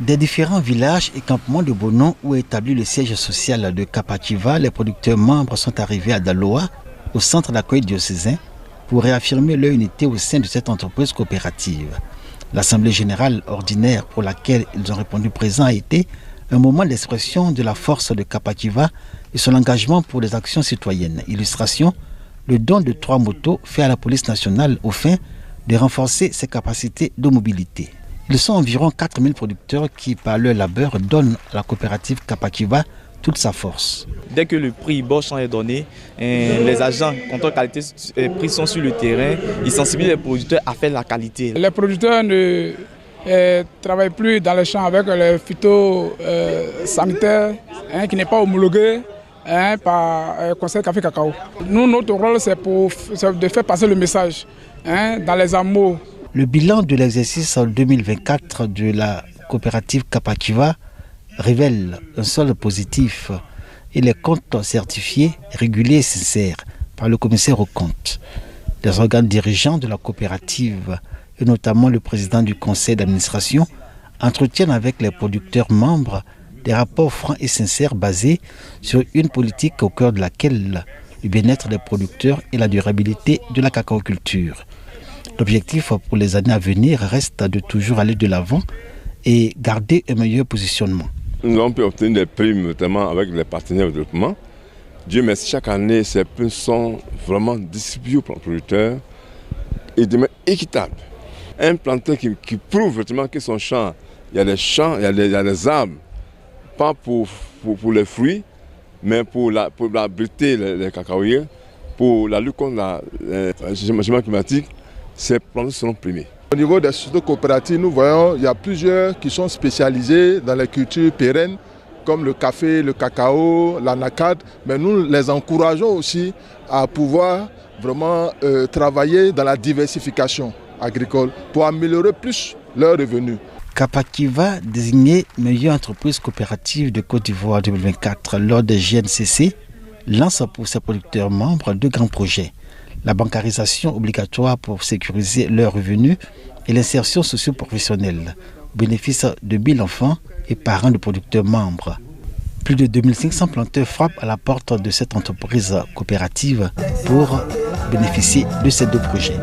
Des différents villages et campements de Bonon où est établi le siège social de Kapakiva, les producteurs membres sont arrivés à Daloa, au centre d'accueil diocésain, pour réaffirmer leur unité au sein de cette entreprise coopérative. L'Assemblée générale ordinaire pour laquelle ils ont répondu présent a été un moment d'expression de la force de Kapakiva et son engagement pour les actions citoyennes. Illustration, le don de 3 motos fait à la police nationale au fin de renforcer ses capacités de mobilité. Ils sont environ 4000 producteurs qui, par leur labeur, donnent à la coopérative Kapakiva toute sa force. Dès que le prix Bosch est donné, les agents contrôle qualité prix sont sur le terrain, ils sensibilisent les producteurs à faire la qualité. Les producteurs ne travaillent plus dans les champs avec les phytosanitaires qui n'est pas homologué par Conseil Café Cacao. Nous, notre rôle, c'est de faire passer le message dans les hameaux. Le bilan de l'exercice 2024 de la coopérative Kapakiva révèle un solde positif et les comptes certifiés, réguliers et sincères par le commissaire aux comptes. Les organes dirigeants de la coopérative et notamment le président du conseil d'administration entretiennent avec les producteurs membres des rapports francs et sincères basés sur une politique au cœur de laquelle le bien-être des producteurs et la durabilité de la cacaoculture. L'objectif pour les années à venir reste de toujours aller de l'avant et garder un meilleur positionnement. Nous avons pu obtenir des primes, notamment avec les partenaires de développement. Dieu merci, chaque année, ces primes sont vraiment distribuées aux producteurs et de manière équitable. Un planteur qui prouve vraiment que son champ, il y a des champs, il y a des arbres, pas pour les fruits, mais pour abriter les cacaoyers, pour la lutte contre le changement climatique, ces planteurs seront primés. Au niveau des sociétés coopératives, nous voyons qu'il y a plusieurs qui sont spécialisés dans les cultures pérennes, comme le café, le cacao, l'anacarde. Mais nous les encourageons aussi à pouvoir vraiment travailler dans la diversification agricole pour améliorer plus leurs revenus. Kapakiva, désignée meilleure entreprise coopérative de Côte d'Ivoire 2024 lors des GNCC, lance pour ses producteurs membres 2 grands projets. La bancarisation obligatoire pour sécuriser leurs revenus et l'insertion socio-professionnelle au bénéfice de 1000 enfants et parents de producteurs membres. Plus de 2500 planteurs frappent à la porte de cette entreprise coopérative pour bénéficier de ces 2 projets.